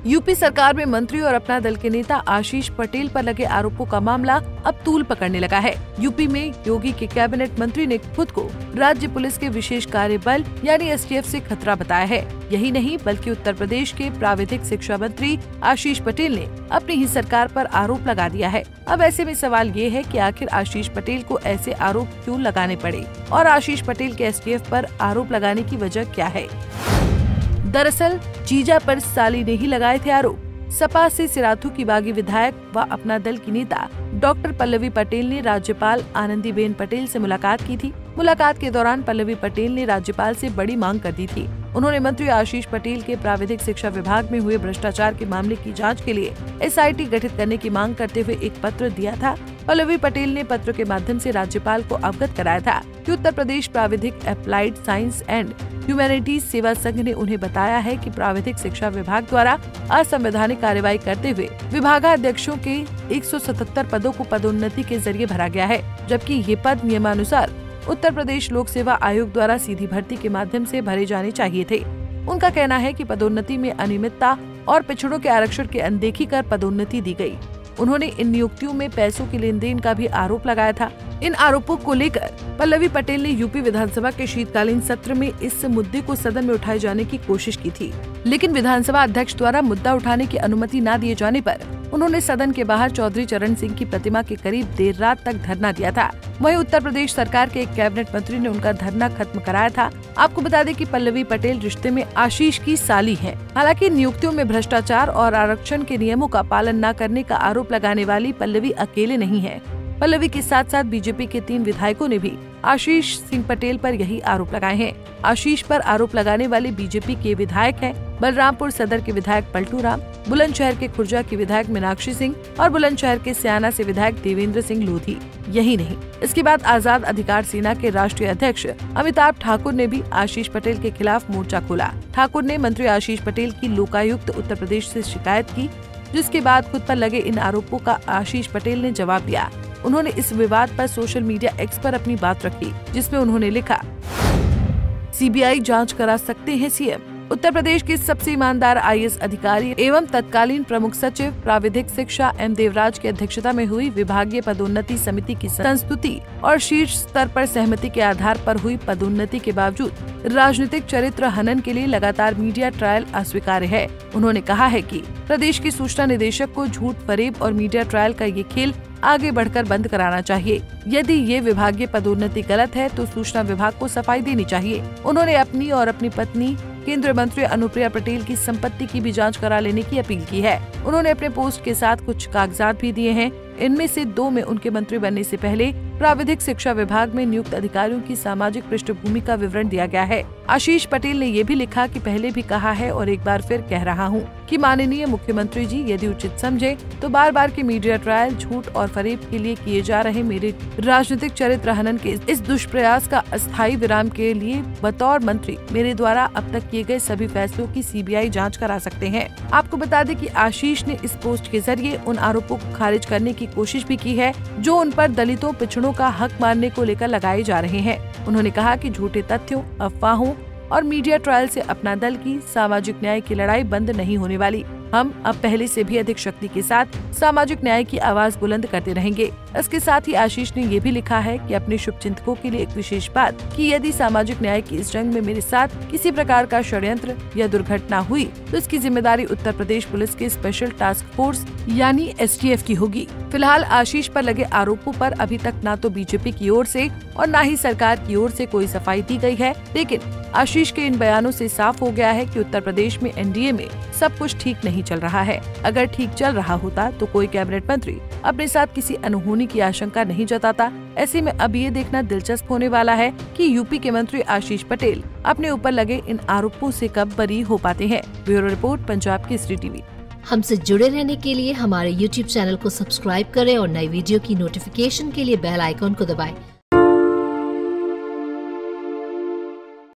UP सरकार में मंत्री और अपना दल के नेता आशीष पटेल पर लगे आरोपों का मामला अब तूल पकड़ने लगा है। यूपी में योगी के कैबिनेट मंत्री ने खुद को राज्य पुलिस के विशेष कार्य बल यानी एसटीएफ से खतरा बताया है। यही नहीं बल्कि उत्तर प्रदेश के प्राविधिक शिक्षा मंत्री आशीष पटेल ने अपनी ही सरकार पर आरोप लगा दिया है। अब ऐसे में सवाल ये है कि आखिर आशीष पटेल को ऐसे आरोप क्यों लगाने पड़े और आशीष पटेल के एसटीएफ पर आरोप लगाने की वजह क्या है। दरअसल जीजा पर साली ने ही लगाए थे आरोप। सपा से सिराथू की बागी विधायक व अपना दल की नेता डॉक्टर पल्लवी पटेल ने राज्यपाल आनंदीबेन पटेल से मुलाकात की थी। मुलाकात के दौरान पल्लवी पटेल ने राज्यपाल से बड़ी मांग कर दी थी। उन्होंने मंत्री आशीष पटेल के प्राविधिक शिक्षा विभाग में हुए भ्रष्टाचार के मामले की जांच के लिए एसआईटी गठित करने की मांग करते हुए एक पत्र दिया था। पल्लवी पटेल ने पत्र के माध्यम से राज्यपाल को अवगत कराया था कि उत्तर प्रदेश प्राविधिक अप्लाइड साइंस एंड ह्यूमैनिटीज सेवा संघ ने उन्हें बताया है कि प्राविधिक शिक्षा विभाग द्वारा असंवैधानिक कार्रवाई करते हुए विभागाध्यक्षों के 177 पदों को पदोन्नति के जरिए भरा गया है, जबकि ये पद नियमानुसार उत्तर प्रदेश लोक सेवा आयोग द्वारा सीधी भर्ती के माध्यम से भरे जाने चाहिए थे। उनका कहना है कि पदोन्नति में अनियमितता और पिछड़ों के आरक्षण की अनदेखी कर पदोन्नति दी गई। उन्होंने इन नियुक्तियों में पैसों के लेन देन का भी आरोप लगाया था। इन आरोपों को लेकर पल्लवी पटेल ने यूपी विधानसभा के शीतकालीन सत्र में इस मुद्दे को सदन में उठाए जाने की कोशिश की थी, लेकिन विधानसभा अध्यक्ष द्वारा मुद्दा उठाने की अनुमति न दिए जाने पर उन्होंने सदन के बाहर चौधरी चरण सिंह की प्रतिमा के करीब देर रात तक धरना दिया था। वहीं उत्तर प्रदेश सरकार के एक कैबिनेट मंत्री ने उनका धरना खत्म कराया था। आपको बता दें कि पल्लवी पटेल रिश्ते में आशीष की साली है। हालांकि नियुक्तियों में भ्रष्टाचार और आरक्षण के नियमों का पालन न करने का आरोप लगाने वाली पल्लवी अकेले नहीं है। पल्लवी के साथ साथ बीजेपी के 3 विधायकों ने भी आशीष सिंह पटेल पर यही आरोप लगाए हैं। आशीष पर आरोप लगाने वाले बीजेपी के विधायक हैं बलरामपुर सदर के विधायक पलटू राम, बुलंदशहर के खुर्जा की विधायक मीनाक्षी सिंह और बुलंदशहर के स्याना से विधायक देवेंद्र सिंह लोधी। यही नहीं, इसके बाद आजाद अधिकार सेना के राष्ट्रीय अध्यक्ष अमिताभ ठाकुर ने भी आशीष पटेल के खिलाफ मोर्चा खोला। ठाकुर ने मंत्री आशीष पटेल की लोकायुक्त उत्तर प्रदेश से शिकायत की, जिसके बाद खुद पर लगे इन आरोपों का आशीष पटेल ने जवाब दिया। उन्होंने इस विवाद पर सोशल मीडिया एक्स पर अपनी बात रखी, जिसमें उन्होंने लिखा, सीबीआई जांच करा सकते हैं सीएम। उत्तर प्रदेश के सबसे ईमानदार आईएएस अधिकारी एवं तत्कालीन प्रमुख सचिव प्राविधिक शिक्षा एम देवराज की अध्यक्षता में हुई विभागीय पदोन्नति समिति की संस्तुति और शीर्ष स्तर पर सहमति के आधार पर हुई पदोन्नति के बावजूद राजनीतिक चरित्र हनन के लिए लगातार मीडिया ट्रायल अस्वीकार्य है। उन्होंने कहा है कि प्रदेश के सूचना निदेशक को झूठ, फरेब और मीडिया ट्रायल का ये खेल आगे बढ़कर बंद कराना चाहिए। यदि ये विभागीय पदोन्नति गलत है तो सूचना विभाग को सफाई देनी चाहिए। उन्होंने अपनी और अपनी पत्नी केंद्रीय मंत्री अनुप्रिया पटेल की संपत्ति की भी जांच करा लेने की अपील की है। उन्होंने अपने पोस्ट के साथ कुछ कागजात भी दिए हैं। इनमें से 2 में उनके मंत्री बनने से पहले प्राविधिक शिक्षा विभाग में नियुक्त अधिकारियों की सामाजिक पृष्ठभूमि का विवरण दिया गया है। आशीष पटेल ने ये भी लिखा कि पहले भी कहा है और एक बार फिर कह रहा हूँ कि माननीय मुख्यमंत्री जी यदि उचित समझे तो बार बार के मीडिया ट्रायल, झूठ और फरेब के लिए किए जा रहे मेरे राजनीतिक चरित्र हनन के इस दुष्प्रयास का अस्थायी विराम के लिए बतौर मंत्री मेरे द्वारा अब तक किए गए सभी फैसलों की सीबीआई जाँच करा सकते हैं। आपको बता दें कि आशीष ने इस पोस्ट के जरिए उन आरोपों को खारिज करने की कोशिश भी की है जो उन पर दलितों, पिछड़ों का हक मारने को लेकर लगाए जा रहे हैं। उन्होंने कहा कि झूठे तथ्यों, अफवाहों और मीडिया ट्रायल से अपना दल की सामाजिक न्याय की लड़ाई बंद नहीं होने वाली। हम अब पहले से भी अधिक शक्ति के साथ सामाजिक न्याय की आवाज बुलंद करते रहेंगे। इसके साथ ही आशीष ने ये भी लिखा है कि अपने शुभचिंतकों के लिए एक विशेष बात कि यदि सामाजिक न्याय की इस जंग में मेरे साथ किसी प्रकार का षड्यंत्र या दुर्घटना हुई तो इसकी जिम्मेदारी उत्तर प्रदेश पुलिस के स्पेशल टास्क फोर्स यानी एसटीएफ की होगी। फिलहाल आशीष पर लगे आरोपों पर अभी तक न तो बीजेपी की ओर से और न ही सरकार की ओर से कोई सफाई दी गई है, लेकिन आशीष के इन बयानों से साफ हो गया है कि उत्तर प्रदेश में एनडीए में सब कुछ ठीक नहीं चल रहा है। अगर ठीक चल रहा होता तो कोई कैबिनेट मंत्री अपने साथ किसी अनहोनी की आशंका नहीं जताता। ऐसे में अब ये देखना दिलचस्प होने वाला है कि यूपी के मंत्री आशीष पटेल अपने ऊपर लगे इन आरोपों से कब बरी हो पाते हैं। Bureau report, Punjab Kesari TV. हमसे जुड़े रहने के लिए हमारे YouTube चैनल को सब्सक्राइब करें और नई वीडियो की नोटिफिकेशन के लिए बेल आइकॉन को दबाएं।